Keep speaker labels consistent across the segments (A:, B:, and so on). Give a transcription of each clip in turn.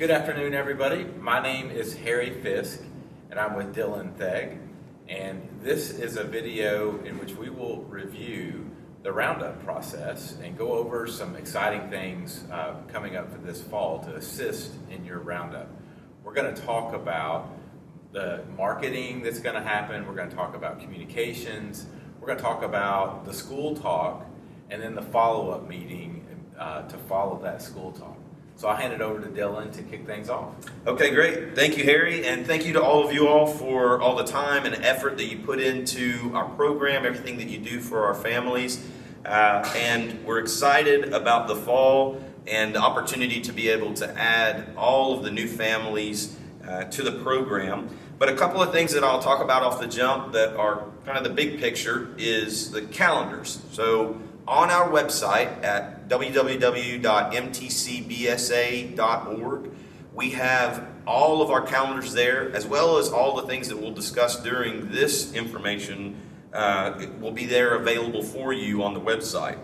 A: Good afternoon, everybody. My name is Harry Fisk, and I'm with Dylan Thegg. And this is a video in which we will review the roundup process and go over some exciting things coming up for this fall to assist in your roundup. We're going to talk about the marketing that's going to happen. We're going to talk about communications. We're going to talk about the school talk and then the follow-up meeting to follow that school talk. So I'll hand it over to Dylan to kick things off.
B: Okay, great. Thank you, Harry, and thank you to all of you all for all the time and effort that you put into our program, everything that you do for our families. And we're excited about the fall and the opportunity to be able to add all of the new families to the program. But a couple of things that I'll talk about off the jump that are kind of the big picture is the calendars. So on our website at www.mtcbsa.org, we have all of our calendars there, as well as all the things that we'll discuss during this information will be there available for you on the website.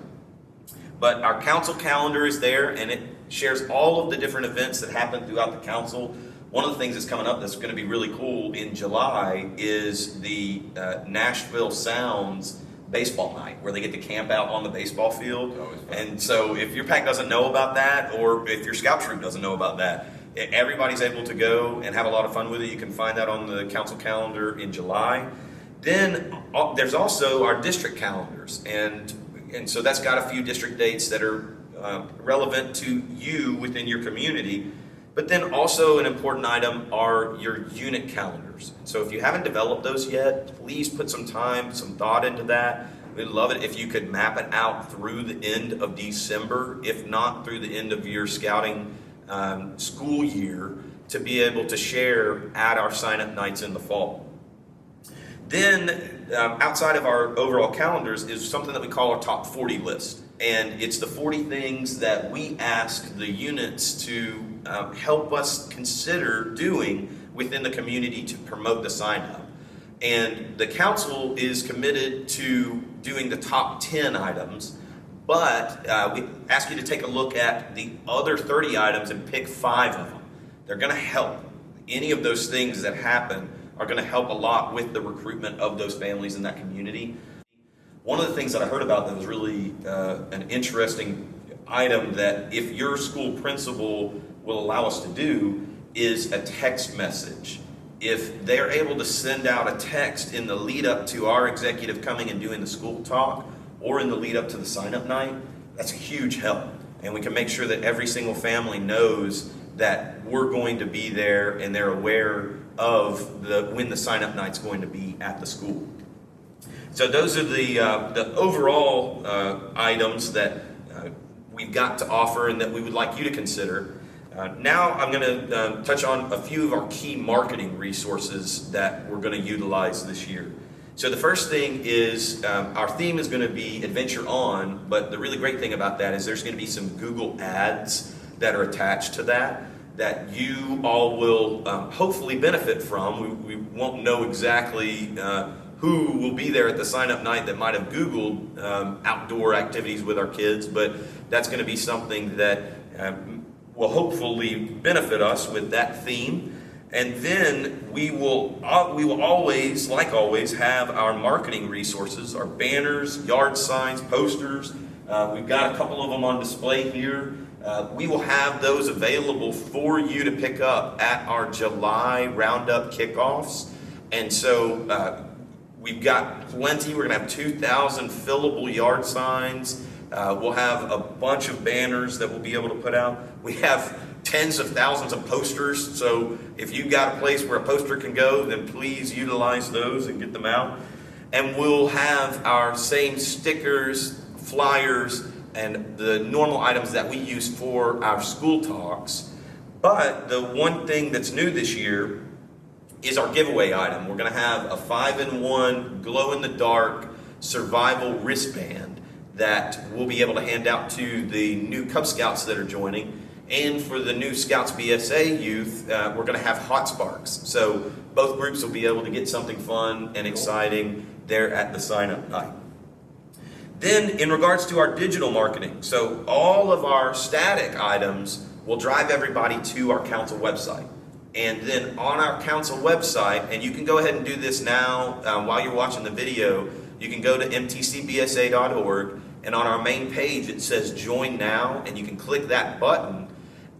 B: But our council calendar is there, and it shares all of the different events that happen throughout the council. One of the things that's coming up that's going to be really cool in July is the Nashville Sounds baseball night, where they get to camp out on the baseball field. And so if your pack doesn't know about that, or if your scout troop doesn't know about that, everybody's able to go and have a lot of fun with it. You can find that on the council calendar in July. Then there's also our district calendars, and so that's got a few district dates that are relevant to you within your community. But then also an important item are your unit calendars. So if you haven't developed those yet, please put some time, some thought into that. We'd love it if you could map it out through the end of December, if not through the end of your scouting school year, to be able to share at our sign-up nights in the fall. Then outside of our overall calendars is something that we call our top 40 list. And it's the 40 things that we ask the units to help us consider doing within the community to promote the sign-up. And the council is committed to doing the top 10 items, but we ask you to take a look at the other 30 items and pick 5 of them. They're going to help. Any of those things that happen are going to help a lot with the recruitment of those families in that community. One of the things that I heard about that was really an interesting item that if your school principal will allow us to do is a text message. If they're able to send out a text in the lead up to our executive coming and doing the school talk, or in the lead up to the sign-up night, that's a huge help. And we can make sure that every single family knows that we're going to be there and they're aware of when the sign-up night's going to be at the school. So those are the overall items that we've got to offer and that we would like you to consider. Now I'm going to touch on a few of our key marketing resources that we're going to utilize this year. So the first thing is our theme is going to be Adventure On, but the really great thing about that is there's going to be some Google ads that are attached to that you all will hopefully benefit from. We won't know exactly who will be there at the sign-up night that might have Googled outdoor activities with our kids, but that's going to be something that will hopefully benefit us with that theme. And then we will always, like always, have our marketing resources, our banners, yard signs, posters. We've got a couple of them on display here. We will have those available for you to pick up at our July Roundup kickoffs. And so we've got plenty. We're going to have 2,000 fillable yard signs. We'll have a bunch of banners that we'll be able to put out. We have tens of thousands of posters. So if you've got a place where a poster can go, then please utilize those and get them out. And we'll have our same stickers, flyers, and the normal items that we use for our school talks. But the one thing that's new this year is our giveaway item. We're going to have a 5-in-1 glow-in-the-dark survival wristband that we'll be able to hand out to the new Cub Scouts that are joining. And for the new Scouts BSA youth, we're going to have Hot Sparks. So both groups will be able to get something fun and exciting there at the sign-up night. Then in regards to our digital marketing, so all of our static items will drive everybody to our council website. And then on our council website, and you can go ahead and do this now while you're watching the video, you can go to mtcbsa.org, and on our main page it says Join Now, and you can click that button,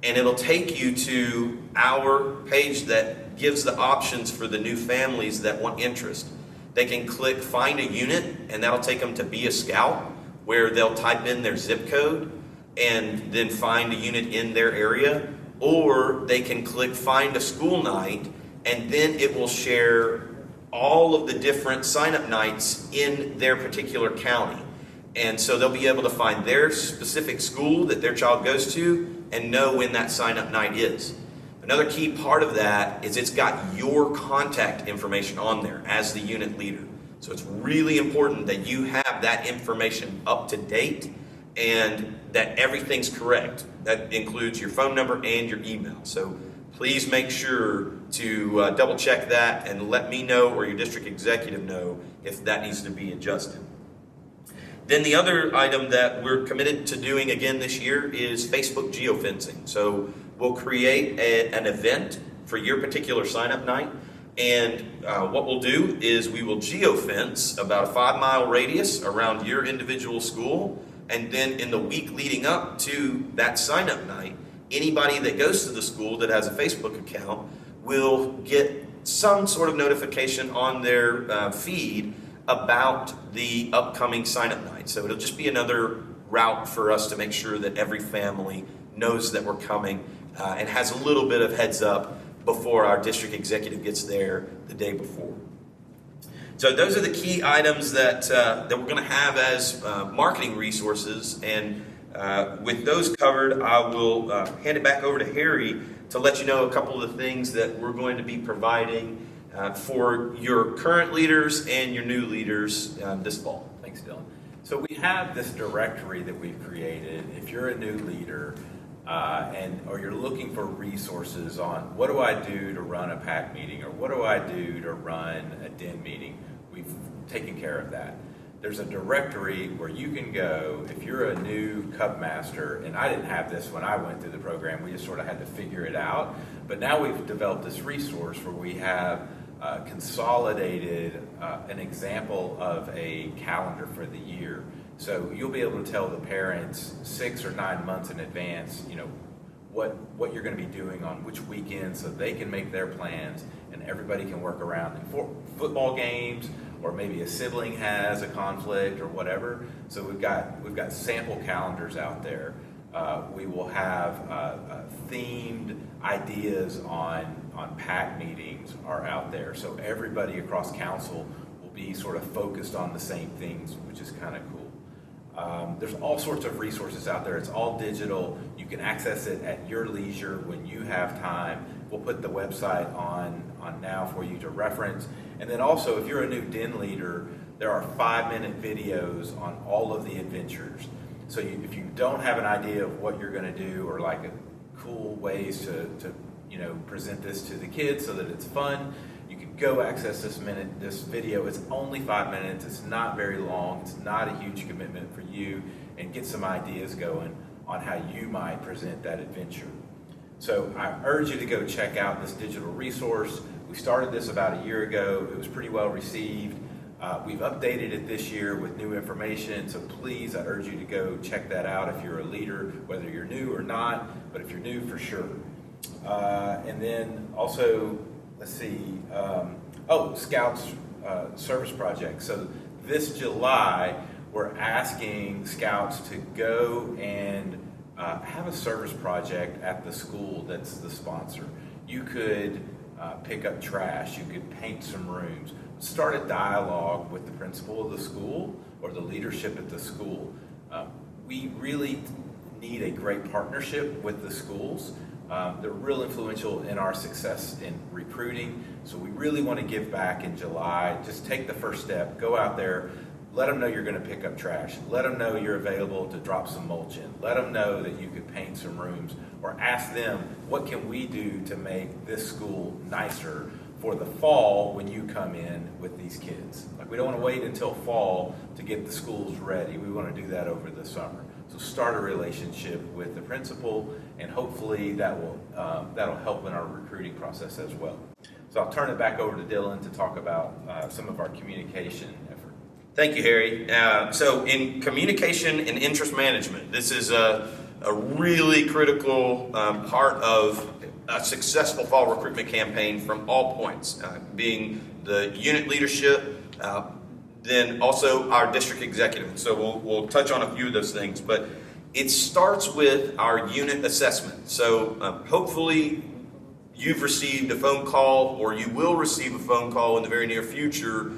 B: and it'll take you to our page that gives the options for the new families that want interest. They can click Find a Unit, and that'll take them to Be a Scout, where they'll type in their zip code and then find a unit in their area. Or they can click Find a School Night, and then it will share all of the different sign-up nights in their particular county. And so they'll be able to find their specific school that their child goes to and know when that sign-up night is. Another key part of that is it's got your contact information on there as the unit leader. So it's really important that you have that information up to date and that everything's correct. That includes your phone number and your email. So please make sure to double check that and let me know or your district executive know if that needs to be adjusted. Then the other item that we're committed to doing again this year is Facebook geofencing. So we'll create an event for your particular sign-up night. And what we'll do is we will geofence about a 5-mile radius around your individual school. And then in the week leading up to that sign-up night, anybody that goes to the school that has a Facebook account will get some sort of notification on their feed about the upcoming sign-up night. So it'll just be another route for us to make sure that every family knows that we're coming and has a little bit of heads up before our district executive gets there the day before. So those are the key items that we're going to have as marketing resources. And with those covered, I will hand it back over to Harry to let you know a couple of the things that we're going to be providing for your current leaders and your new leaders this fall.
A: Thanks, Dylan. So we have this directory that we've created. If you're a new leader or you're looking for resources on what do I do to run a PAC meeting or what do I do to run a DEN meeting, we've taken care of that. There's a directory where you can go if you're a new Cub Master, and I didn't have this when I went through the program, we just sort of had to figure it out. But now we've developed this resource where we have consolidated an example of a calendar for the year. So you'll be able to tell the parents 6 or 9 months in advance, what you're going to be doing on which weekend, so they can make their plans and everybody can work around it. For football games, or maybe a sibling has a conflict or whatever. So we've got sample calendars out there. We will have themed ideas on PAC meetings are out there. So everybody across council will be sort of focused on the same things, which is kind of cool. There's all sorts of resources out there. It's all digital. You can access it at your leisure when you have time. We'll put the website on now for you to reference. And then also, if you're a new DEN leader, there are 5-minute videos on all of the adventures. So if you don't have an idea of what you're going to do or like cool ways to present this to the kids so that it's fun, you can go access this video. It's only 5 minutes. It's not very long. It's not a huge commitment for you, and get some ideas going on how you might present that adventure. So I urge you to go check out this digital resource. We started this about a year ago. It was pretty well received. We've updated it this year with new information, so please, I urge you to go check that out if you're a leader, whether you're new or not, but if you're new, for sure. And then also, let's see, Scouts Service Project. So this July, we're asking Scouts to go and have a service project at the school that's the sponsor. You could pick up trash, you could paint some rooms, start a dialogue with the principal of the school or the leadership at the school. We really need a great partnership with the schools. They're real influential in our success in recruiting, so we really want to give back in July. Just take the first step, go out there, let them know you're going to pick up trash, let them know you're available to drop some mulch in, let them know that you could paint some rooms, or ask them, what can we do to make this school nicer for the fall when you come in with these kids? Like, we don't want to wait until fall to get the schools ready. We want to do that over the summer. So start a relationship with the principal, and hopefully that'll help in our recruiting process as well. So I'll turn it back over to Dylan to talk about some of our communication effort.
B: Thank you, Harry. So in communication and interest management, this is a really critical part of a successful fall recruitment campaign from all points, being the unit leadership, then also our district executive. So we'll touch on a few of those things, but it starts with our unit assessment. So hopefully you've received a phone call, or you will receive a phone call in the very near future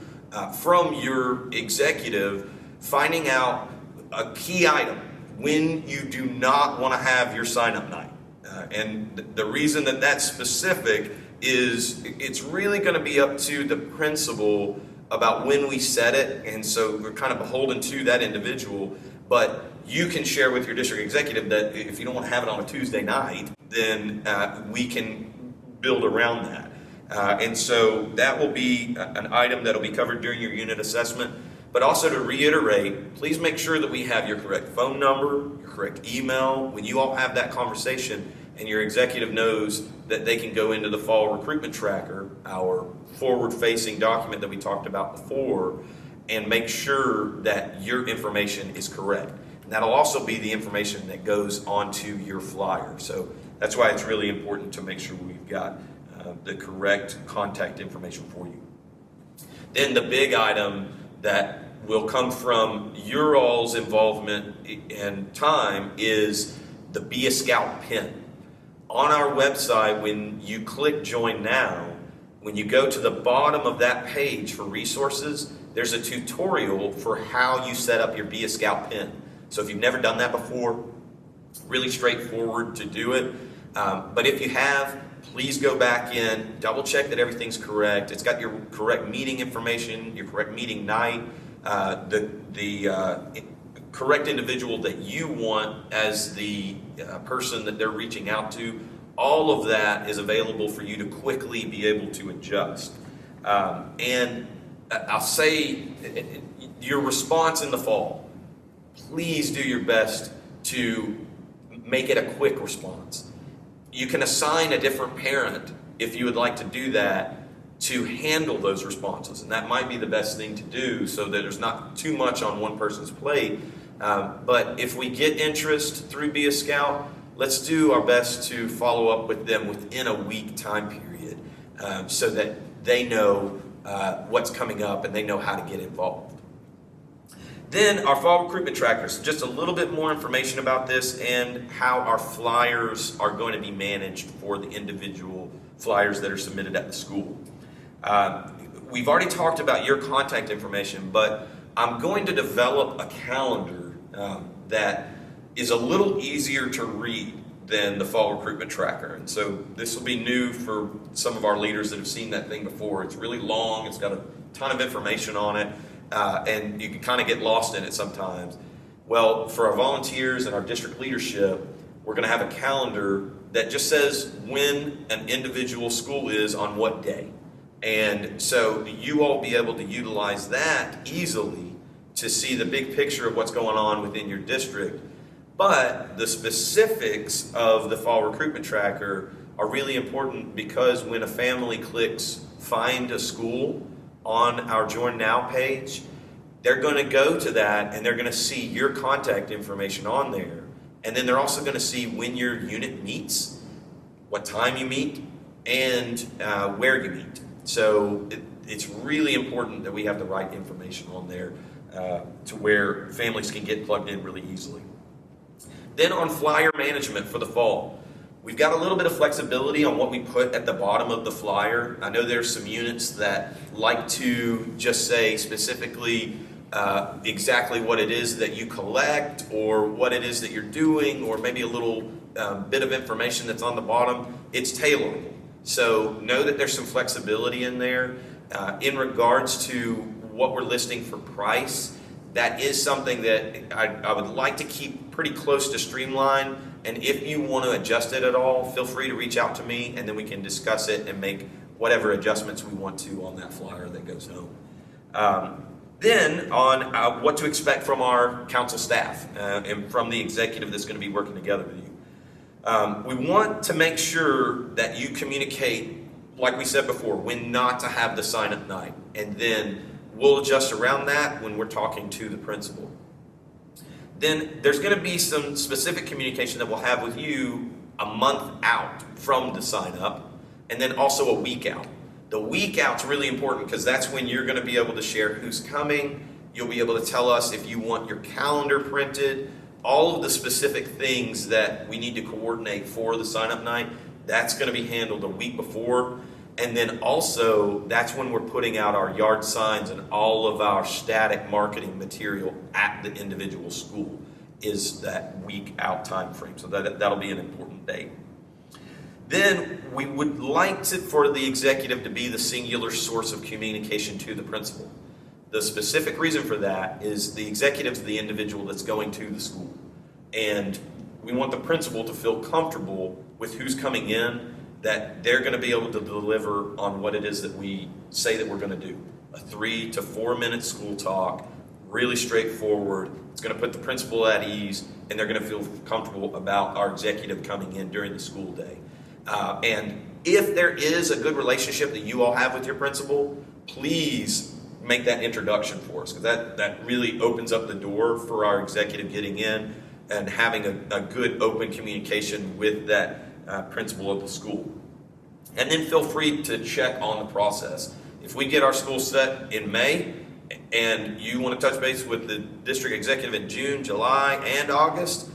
B: from your executive, finding out a key item when you do not want to have your sign-up night. And the reason that that's specific is it's really going to be up to the principal about when we set it, and so we're kind of beholden to that individual. But you can share with your district executive that if you don't want to have it on a Tuesday night, then we can build around that. And so that will be an item that will be covered during your unit assessment. But also to reiterate, please make sure that we have your correct phone number, your correct email. When you all have that conversation and your executive knows that they can go into the fall recruitment tracker, our forward-facing document that we talked about before, and make sure that your information is correct. And that'll also be the information that goes onto your flyer. So that's why it's really important to make sure we've got the correct contact information for you. Then the big item that will come from your all's involvement and time is the Be a Scout pin. On our website, when you click Join Now, when you go to the bottom of that page for resources, there's a tutorial for how you set up your Be a Scout pin. So if you've never done that before, really straightforward to do it. But if you have, please go back in, double check that everything's correct. It's got your correct meeting information, your correct meeting night, the correct individual that you want as the person that they're reaching out to. All of that is available for you to quickly be able to adjust. And I'll say your response in the fall, please do your best to make it a quick response. You can assign a different parent if you would like to do that to handle those responses, and that might be the best thing to do so that there's not too much on one person's plate. But if we get interest through Be a Scout, let's do our best to follow up with them within a week time period so that they know what's coming up and they know how to get involved. Then our fall recruitment trackers, just a little bit more information about this and how our flyers are going to be managed for the individual flyers that are submitted at the school. We've already talked about your contact information, but I'm going to develop a calendar that is a little easier to read than the fall recruitment tracker. And so this will be new for some of our leaders that have seen that thing before. It's really long, it's got a ton of information on it. And you can kind of get lost in it sometimes. Well, for our volunteers and our district leadership, we're going to have a calendar that just says when an individual school is on what day. And so you all be able to utilize that easily to see the big picture of what's going on within your district. But the specifics of the fall recruitment tracker are really important, because when a family clicks Find a School on our Join Now page, they're going to go to that and they're going to see your contact information on there. And then they're also going to see when your unit meets, what time you meet, and where you meet. So it's really important that we have the right information on there to where families can get plugged in really easily. Then on flyer management for the fall, we've got a little bit of flexibility on what we put at the bottom of the flyer. I know there's some units that like to just say specifically exactly what it is that you collect, or what it is that you're doing, or maybe a little bit of information that's on the bottom. It's tailorable. So know that there's some flexibility in there. In regards to what we're listing for price, that is something that I would like to keep pretty close to streamline. And if you want to adjust it at all, feel free to reach out to me, and then we can discuss it and make whatever adjustments we want to on that flyer that goes home. Then on what to expect from our council staff and from the executive that's going to be working together with you. We want to make sure that you communicate, like we said before, when not to have the sign-up night. And then we'll adjust around that when we're talking to the principal. Then there's going to be some specific communication that we'll have with you a month out from the sign-up, and then also a week out. The week out's really important because that's when you're going to be able to share who's coming. You'll be able to tell us if you want your calendar printed, all of the specific things that we need to coordinate for the sign-up night. That's going to be handled a week before. And then also, that's when we're putting out our yard signs and all of our static marketing material at the individual school is that week out time frame. So that'll be an important date. Then we would like for the executive to be the singular source of communication to the principal. The specific reason for that is the executive's the individual that's going to the school. And we want the principal to feel comfortable with who's coming in, that they're going to be able to deliver on what it is that we say that we're going to do. A 3 to 4 minute school talk, really straightforward. It's going to put the principal at ease, and they're going to feel comfortable about our executive coming in during the school day. And if there is a good relationship that you all have with your principal, please make that introduction for us, because that really opens up the door for our executive getting in and having a good open communication with that principal of the school. And then feel free to check on the process. If we get our school set in May and you want to touch base with the district executive in June, July, and August,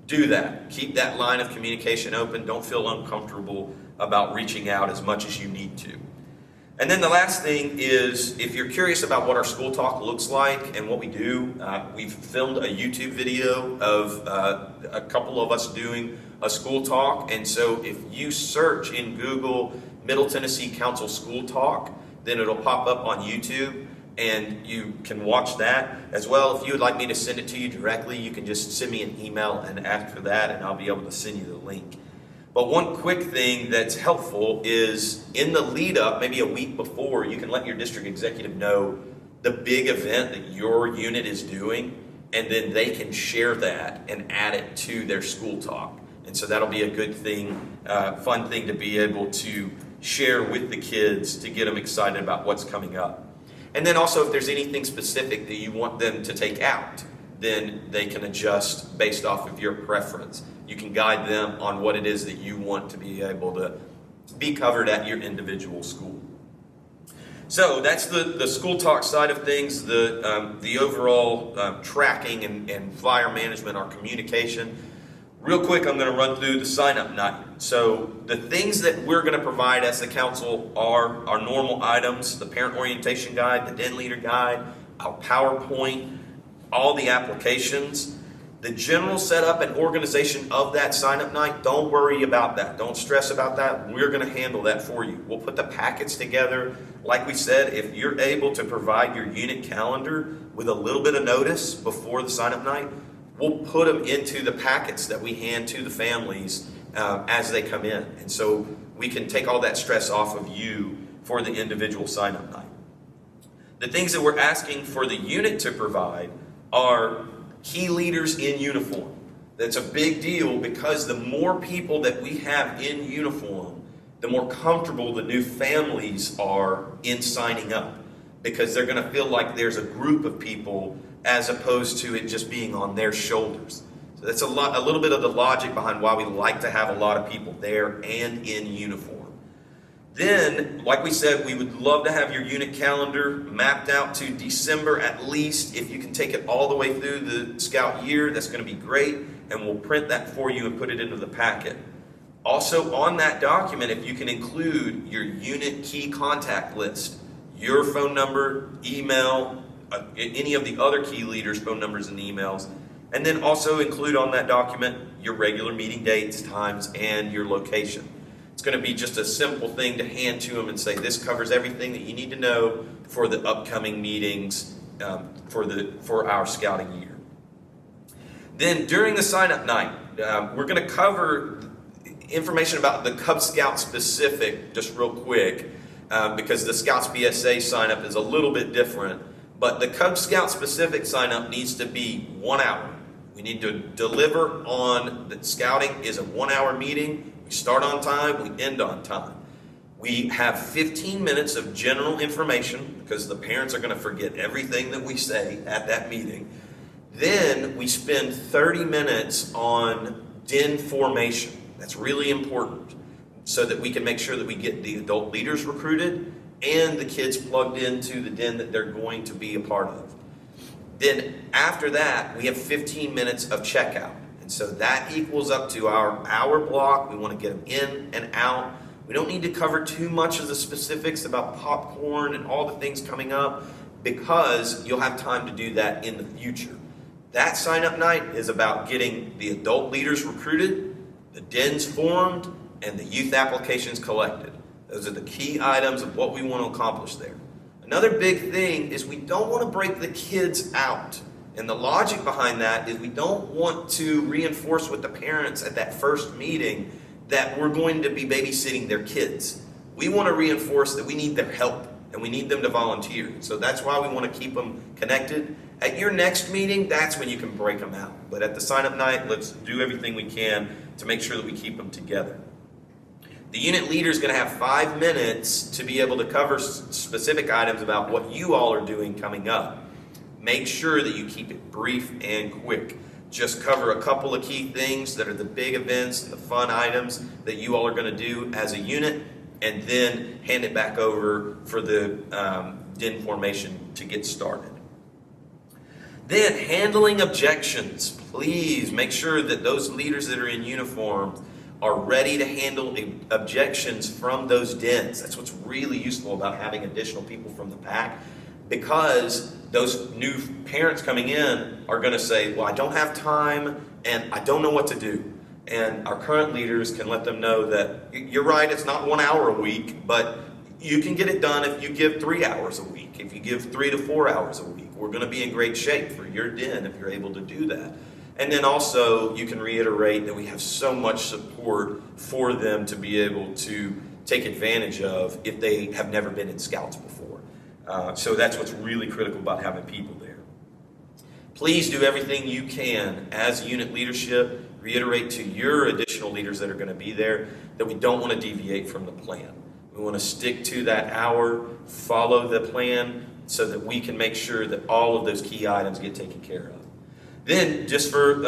B: do that. Keep that line of communication open. Don't feel uncomfortable about reaching out as much as you need to. And then the last thing is, if you're curious about what our school talk looks like and what we do, we've filmed a YouTube video of a couple of us doing a school talk. And so if you search in Google Middle Tennessee Council School Talk, then it'll pop up on YouTube and you can watch that as well. If you would like me to send it to you directly, you can just send me an email and ask for that, and I'll be able to send you the link. But one quick thing that's helpful is in the lead up, maybe a week before, you can let your district executive know the big event that your unit is doing, and then they can share that and add it to their school talk. And so that'll be a good thing, fun thing to be able to share with the kids to get them excited about what's coming up. And then also, if there's anything specific that you want them to take out, then they can adjust based off of your preference. You can guide them on what it is that you want to be able to be covered at your individual school. So that's the school talk side of things, the overall tracking and flyer management, our communication. Real quick, I'm going to run through the sign-up night. So the things that we're going to provide as the council are our normal items: the parent orientation guide, the den leader guide, our PowerPoint, all the applications. The general setup and organization of that sign-up night, don't worry about that. Don't stress about that. We're going to handle that for you. We'll put the packets together. Like we said, if you're able to provide your unit calendar with a little bit of notice before the sign-up night, we'll put them into the packets that we hand to the families as they come in. And so we can take all that stress off of you for the individual sign-up night. The things that we're asking for the unit to provide are key leaders in uniform. That's a big deal because the more people that we have in uniform, the more comfortable the new families are in signing up, because they're going to feel like there's a group of people as opposed to it just being on their shoulders. So that's a little bit of the logic behind why we like to have a lot of people there and in uniform. Then, like we said, we would love to have your unit calendar mapped out to December at least. If you can take it all the way through the scout year, that's going to be great, and we'll print that for you and put it into the packet. Also, on that document, if you can include your unit key contact list, your phone number, email, any of the other key leaders' phone numbers and emails, and then also include on that document your regular meeting dates, times, and your location. It's going to be just a simple thing to hand to them and say, this covers everything that you need to know for the upcoming meetings for our scouting year. Then during the sign-up night, we're going to cover information about the Cub Scout specific just real quick, because the Scouts BSA sign-up is a little bit different. But the Cub Scout specific sign up needs to be 1 hour. We need to deliver on that scouting is a 1 hour meeting. We start on time, we end on time. We have 15 minutes of general information because the parents are going to forget everything that we say at that meeting. Then we spend 30 minutes on den formation. That's really important so that we can make sure that we get the adult leaders recruited and the kids plugged into the den that they're going to be a part of. Then after that, we have 15 minutes of checkout. And so that equals up to our hour block. We want to get them in and out. We don't need to cover too much of the specifics about popcorn and all the things coming up because you'll have time to do that in the future. That sign-up night is about getting the adult leaders recruited, the dens formed, and the youth applications collected. Those are the key items of what we want to accomplish there. Another big thing is we don't want to break the kids out. And the logic behind that is we don't want to reinforce with the parents at that first meeting that we're going to be babysitting their kids. We want to reinforce that we need their help and we need them to volunteer. So that's why we want to keep them connected. At your next meeting, that's when you can break them out. But at the sign-up night, let's do everything we can to make sure that we keep them together. The unit leader is going to have 5 minutes to be able to cover specific items about what you all are doing coming up. Make sure that you keep it brief and quick. Just cover a couple of key things that are the big events and the fun items that you all are going to do as a unit, and then hand it back over for the den formation to get started. Then handling objections. Please make sure that those leaders that are in uniform are ready to handle objections from those dens. That's what's really useful about having additional people from the pack, because those new parents coming in are going to say, well, I don't have time and I don't know what to do. And our current leaders can let them know that you're right, it's not 1 hour a week, but you can get it done if you give 3 hours a week, if you give 3 to 4 hours a week. We're going to be in great shape for your den if you're able to do that. And then also you can reiterate that we have so much support for them to be able to take advantage of if they have never been in Scouts before. So that's what's really critical about having people there. Please do everything you can as unit leadership. Reiterate to your additional leaders that are going to be there that we don't want to deviate from the plan. We want to stick to that hour, follow the plan so that we can make sure that all of those key items get taken care of. Then, just for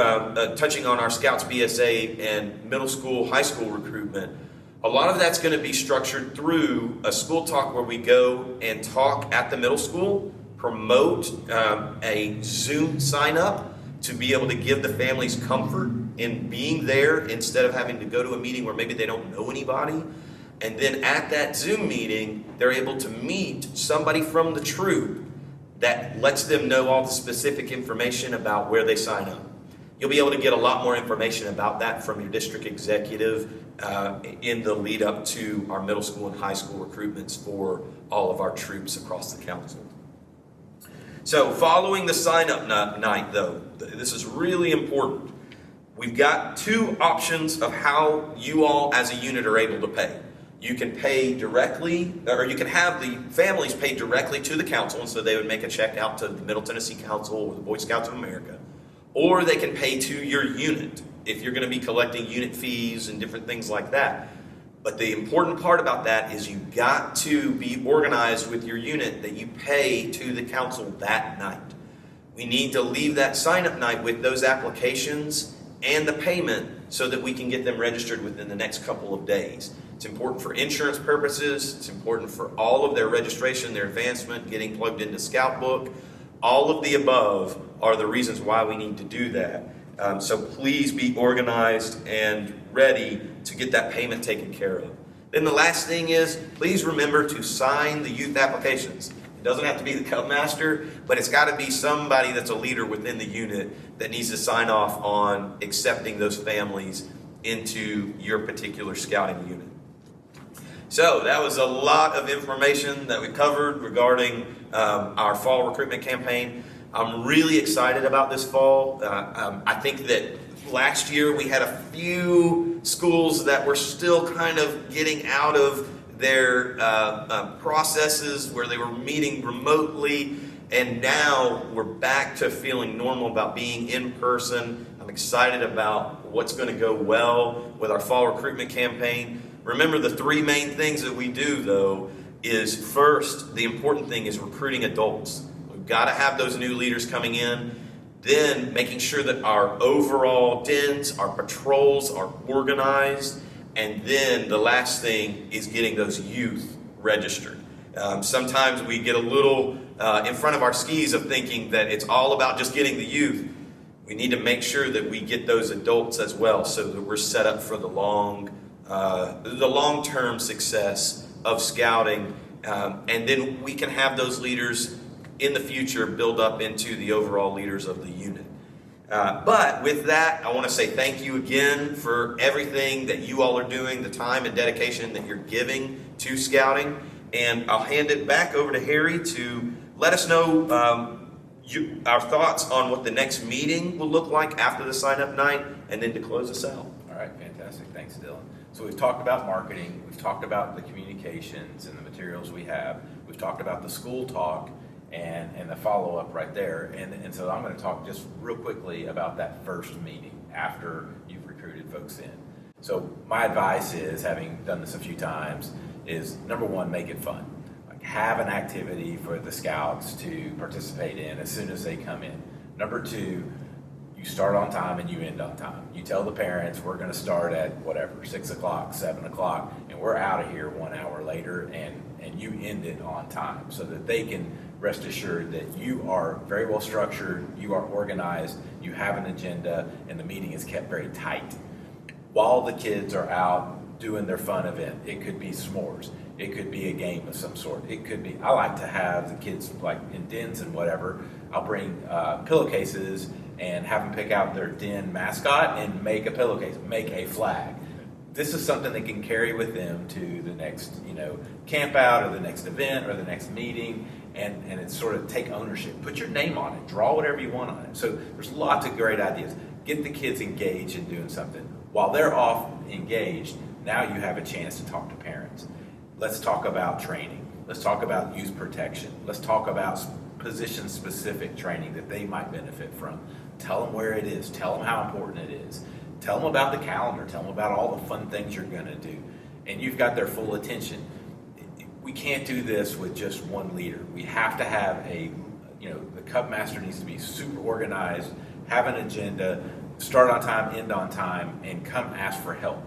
B: touching on our Scouts BSA and middle school, high school recruitment, a lot of that's going to be structured through a school talk where we go and talk at the middle school, promote a Zoom sign up to be able to give the families comfort in being there instead of having to go to a meeting where maybe they don't know anybody. And then at that Zoom meeting, they're able to meet somebody from the troop that lets them know all the specific information about where they sign up. You'll be able to get a lot more information about that from your district executive in the lead up to our middle school and high school recruitments for all of our troops across the council. So following the sign-up night, though, this is really important. We've got 2 options of how you all as a unit are able to pay. You can pay directly, or you can have the families pay directly to the council, and so they would make a check out to the Middle Tennessee Council or the Boy Scouts of America. Or they can pay to your unit if you're going to be collecting unit fees and different things like that. But the important part about that is you've got to be organized with your unit that you pay to the council that night. We need to leave that sign-up night with those applications and the payment so that we can get them registered within the next couple of days. It's important for insurance purposes. It's important for all of their registration, their advancement, getting plugged into Scout Book. All of the above are the reasons why we need to do that. So please be organized and ready to get that payment taken care of. Then the last thing is, please remember to sign the youth applications. It doesn't have to be the Cub Master, but it's got to be somebody that's a leader within the unit that needs to sign off on accepting those families into your particular scouting unit. So that was a lot of information that we covered regarding our fall recruitment campaign. I'm really excited about this fall. I think that last year we had a few schools that were still kind of getting out of their processes where they were meeting remotely. And now we're back to feeling normal about being in person. I'm excited about what's going to go well with our fall recruitment campaign. Remember, the three main things that we do, though, is first, the important thing is recruiting adults. We've got to have those new leaders coming in. Then making sure that our overall dens, our patrols are organized. And then the last thing is getting those youth registered. Sometimes we get a little in front of our skis of thinking that it's all about just getting the youth. We need to make sure that we get those adults as well, so that we're set up for the long-term success of scouting, and then we can have those leaders in the future build up into the overall leaders of the unit. But with that, I want to say thank you again for everything that you all are doing, the time and dedication that you're giving to scouting. And I'll hand it back over to Harry to let us know our thoughts on what the next meeting will look like after the sign-up night, and then to close us out.
A: All right, fantastic. Thanks, Dylan. So we've talked about marketing, we've talked about the communications and the materials we have, we've talked about the school talk and the follow-up right there. And so I'm going to talk just real quickly about that first meeting after you've recruited folks in. So my advice is, having done this a few times, is number one, make it fun. Like, have an activity for the scouts to participate in as soon as they come in. Number two, you start on time and you end on time. You tell the parents, we're going to start at whatever, 6 o'clock, 7 o'clock, and we're out of here 1 hour later, and you end it on time, so that they can rest assured that you are very well structured, you are organized, you have an agenda, and the meeting is kept very tight. While the kids are out doing their fun event, it could be s'mores, it could be a game of some sort, it could be, I like to have the kids, like in dens and whatever, I'll bring pillowcases and have them pick out their den mascot and make a pillowcase, make a flag. This is something they can carry with them to the next, camp out or the next event or the next meeting, and it's sort of take ownership. Put your name on it. Draw whatever you want on it. So there's lots of great ideas. Get the kids engaged in doing something. While they're off engaged, now you have a chance to talk to parents. Let's talk about training. Let's talk about youth protection. Let's talk about position-specific training that they might benefit from. Tell them where it is. Tell them how important it is. Tell them about the calendar. Tell them about all the fun things you're going to do. And you've got their full attention. We can't do this with just one leader. We have to have the Cub Master needs to be super organized, have an agenda, start on time, end on time, and come ask for help.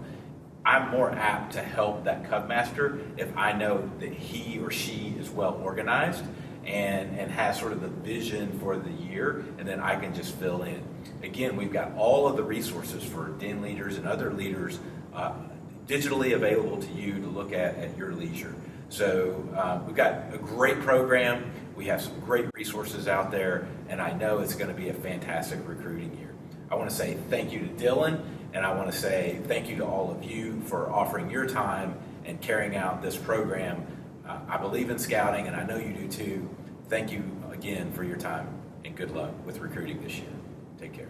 A: I'm more apt to help that Cub Master if I know that he or she is well organized and has sort of the vision for the year, and then I can just fill in. Again, we've got all of the resources for den leaders and other leaders digitally available to you to look at your leisure. So we've got a great program. We have some great resources out there, and I know it's going to be a fantastic recruiting year. I want to say thank you to Dylan, and I want to say thank you to all of you for offering your time and carrying out this program. I believe in scouting, and I know you do too. Thank you again for your time, and good luck with recruiting this year. Take care.